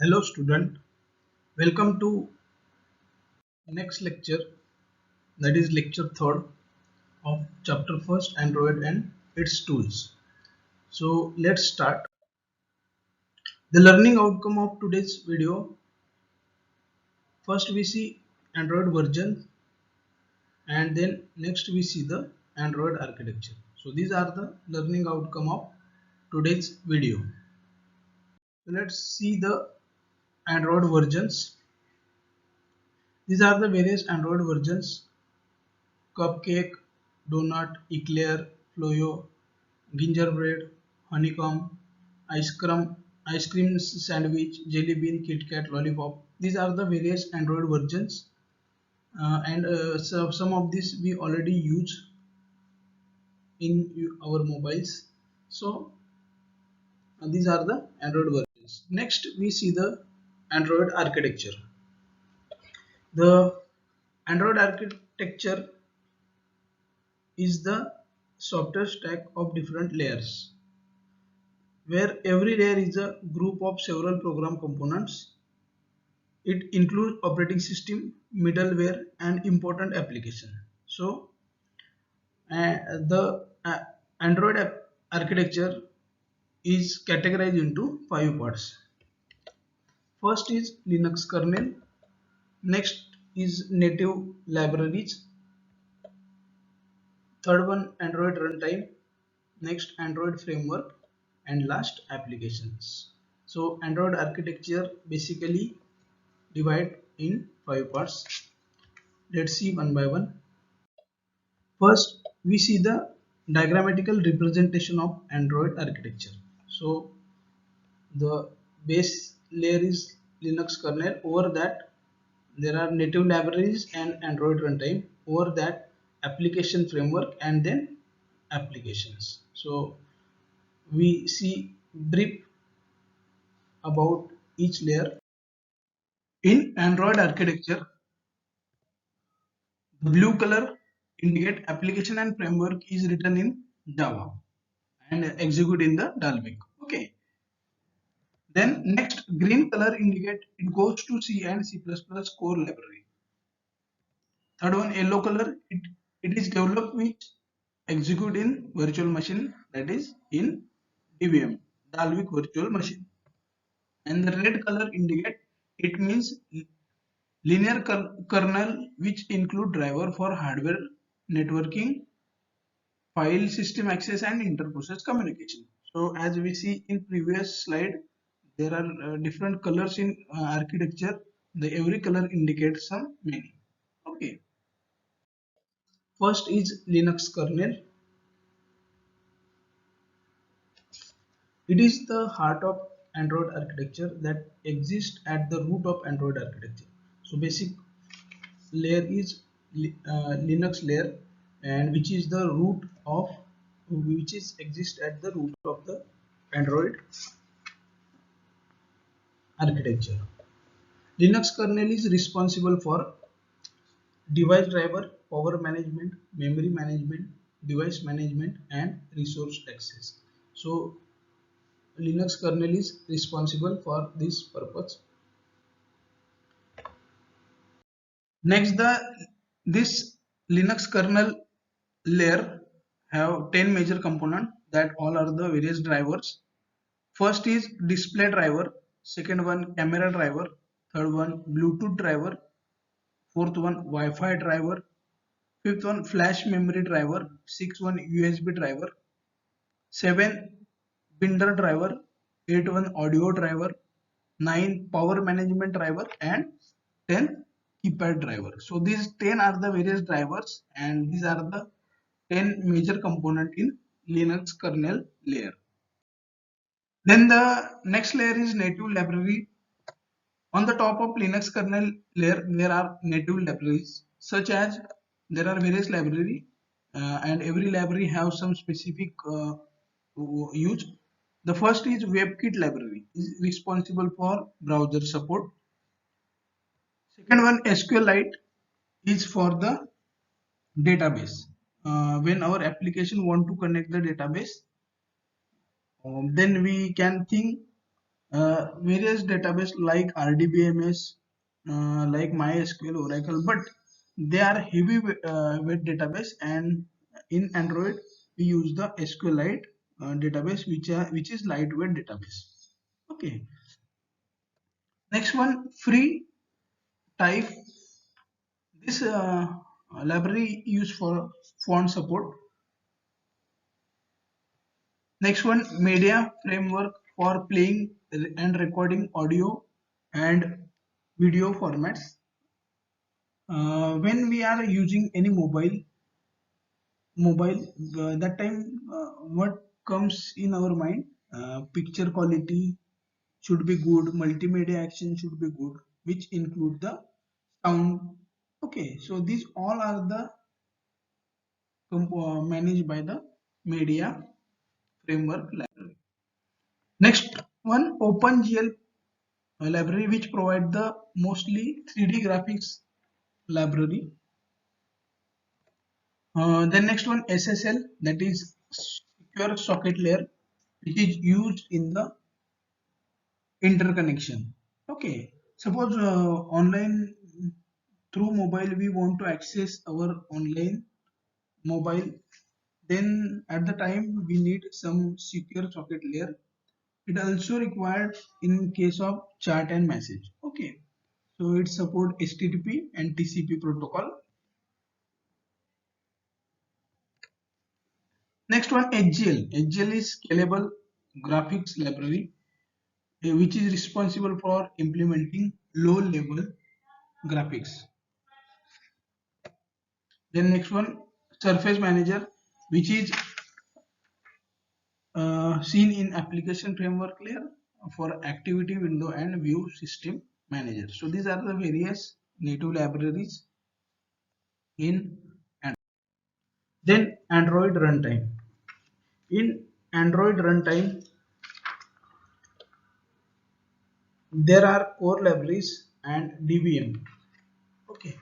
Hello student, welcome to next lecture, that is lecture 3rd of chapter 1st, Android and its tools. So let's start. The learning outcome of today's video, first we see Android version and then next we see the Android architecture. So these are the learning outcome of today's video. So let's see the Android versions. These are the various Android versions: Cupcake, Donut, Eclair, Floyo, Gingerbread, Honeycomb, ice cream sandwich, Jelly Bean, Kit Kat, Lollipop. These are the various Android versions, and some of these we already use in our mobiles. So these are the Android versions. Next, we see the Android architecture. The Android architecture is the software stack of different layers, where every layer is a group of several program components. It includes operating system, middleware, and important application. So, the Android architecture is categorized into 5 parts. First is Linux kernel. Next is native libraries. Third one, Android runtime. Next, Android framework, and last, applications. So Android architecture basically divide in 5 parts. Let's see one by one. First, we see the diagrammatical representation of Android architecture. So the base layer is Linux kernel. Over that, there are native libraries and Android runtime. Over that, application framework, and then applications. So we see brief about each layer. In Android architecture, the blue color indicate application and framework is written in Java and execute in the Dalvik. Okay. Then next, green color indicate it goes to C and C++ core library. Third one, yellow color, it is developed which execute in virtual machine, that is in DVM, Dalvik virtual machine. And the red color indicate it means linear kernel which include driver for hardware networking, file system access, and inter-process communication. So as we see in previous slide, there are different colors in architecture. Every color indicates some meaning. Okay. First is Linux kernel. It is the heart of Android architecture that exists at the root of Android architecture. So basic layer is Linux layer, and which is the root of which is exist at the root of the Android architecture. Linux kernel is responsible for device driver, power management, memory management, device management, and resource access. So Linux kernel is responsible for this purpose. Next, this Linux kernel layer have 10 major components that all are the various drivers. First is display driver, second one camera driver, third one Bluetooth driver, fourth one Wi-Fi driver, fifth one flash memory driver, sixth one USB driver, seven binder driver, eight one audio driver, nine power management driver, and 10 keypad driver. So these 10 are the various drivers, and these are the 10 major component in Linux kernel layer. Then the next layer is native library. On the top of Linux kernel layer, there are native libraries such as there are various library, and every library have some specific use. The first is WebKit library, is responsible for browser support. Second one, SQLite, is for the database. When our application want to connect the database, then we can think Various database like RDBMS, like MySQL, Oracle, but they are heavy weight database, and in Android we use the SQLite database, which is lightweight database. Okay. Next one, free type. This library used for font support. Next one, media framework for playing and recording audio and video formats. When we are using any mobile, that time what comes in our mind? Picture quality should be good, multimedia action should be good, which include the sound. Okay, so these all are the managed by the media framework library. Next one, OpenGL library, which provide the mostly 3D graphics library. Then next one, SSL, that is secure socket layer, which is used in the interconnection. Okay, suppose online through mobile we want to access our online mobile, then at the time we need some secure socket layer. It also required in case of chat and message. Okay, so it support HTTP and TCP protocol. Next one, HGL. HGL is Scalable Graphics Library, which is responsible for implementing low-level graphics. Then next one, Surface Manager, which is seen in application framework layer for activity window and view system manager. So these are the various native libraries in Android. Then Android runtime. In Android runtime, there are core libraries and DVM. Okay,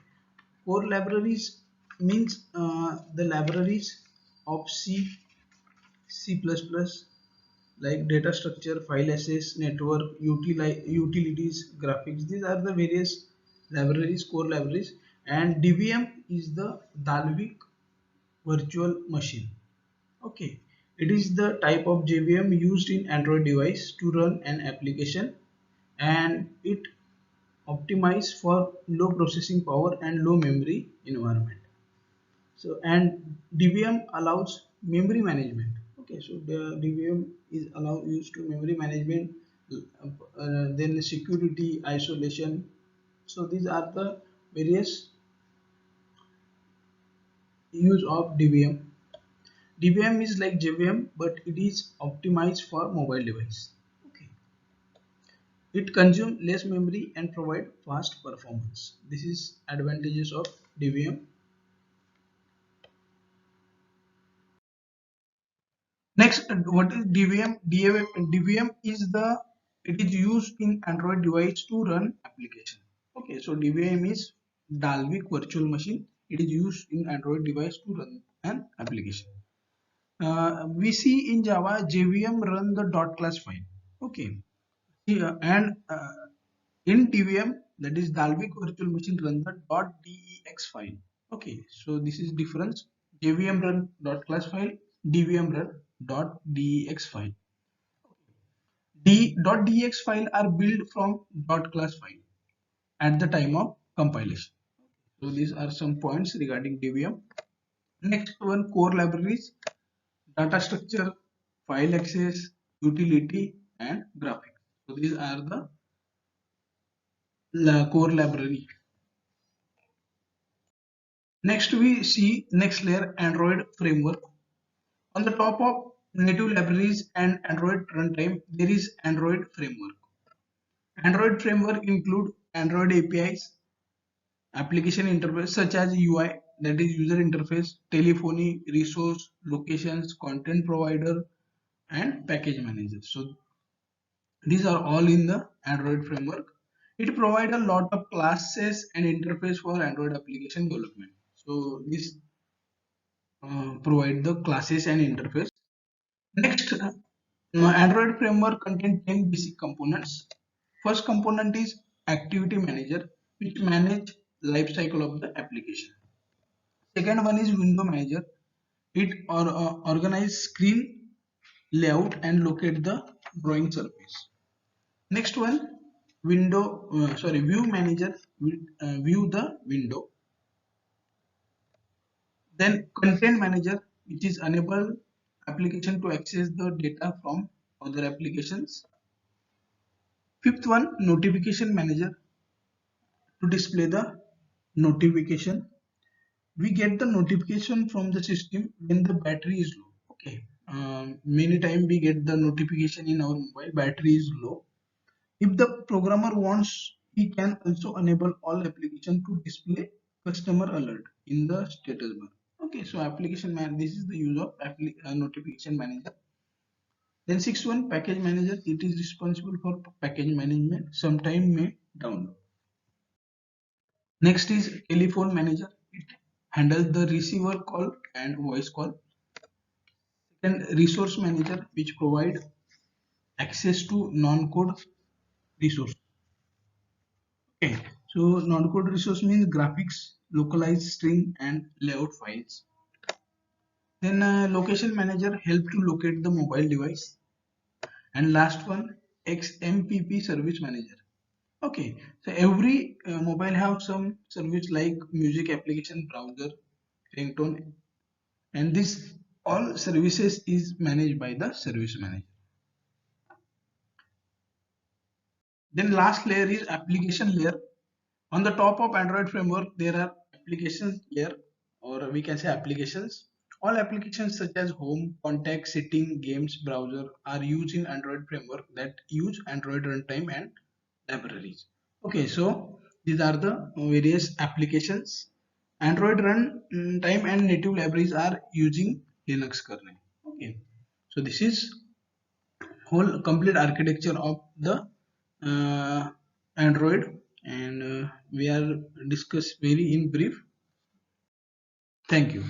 core libraries means the libraries of C++, like data structure, file access, network, utilities, graphics. These are the various libraries, core libraries, and DVM is the Dalvik virtual machine. Okay, it is the type of JVM used in Android device to run an application, and it optimized for low processing power and low memory environment. So, and DVM allows memory management. Okay, so the DVM is allow used to memory management, then security, isolation. So these are the various use of DVM. DVM is like JVM, but it is optimized for mobile device. Okay, it consume less memory and provide fast performance. This is advantages of DVM. Next, what is DVM? DVM is the it is used in Android device to run application. Okay, so DVM is Dalvik virtual machine. It is used in Android device to run an application. We see in Java JVM run the dot class file. Okay, here and in DVM, that is Dalvik virtual machine, run the .dex file. Okay, so this is difference. JVM run .class file, DVM run .dex file. .dex file are built from .class file at the time of compilation. So these are some points regarding DVM. Next one, core libraries, data structure, file access, utility, and graphics. So these are the core library. Next we see next layer, Android framework. On the top of native libraries and Android runtime, there is Android framework. Android framework include Android APIs, application interface such as UI, that is user interface, telephony, resource, locations, content provider, and package manager. So these are all in the Android framework. It provides a lot of classes and interface for Android application development. So this provide the classes and interface. Next, Android framework contains 10 basic components. First component is Activity Manager, which manage life cycle of the application. Second one is Window Manager. It organize screen layout and locate the drawing surface. Next one, View Manager will view the window. Then Content Manager, which is enable application to access the data from other applications. Fifth one, Notification Manager to display the notification. We get the notification from the system when the battery is low. Okay, many time we get the notification in our mobile battery is low. If the programmer wants, he can also enable all application to display customer alert in the status bar. Okay, so application man, this is the use of notification manager. Then sixth one, package manager. It is responsible for package management, sometime may download. Next is telephone manager. It handles the receiver call and voice call. Then resource manager, which provide access to non-code resource. Okay, so non-code resource means graphics, localized string, and layout files. Then location manager help to locate the mobile device. And last one, XMPP service manager. Okay, so every mobile have some service like music application, browser, ringtone, and this all services is managed by the service manager. Then last layer is application layer. On the top of Android framework there are applications layer, or we can say applications. All applications such as home, contact, setting, games, browser are used in Android framework that use Android runtime and libraries. Okay, so these are the various applications. Android runtime and native libraries are using Linux kernel. Okay, so this is whole complete architecture of the Android, and we are discuss very in brief. Thank you.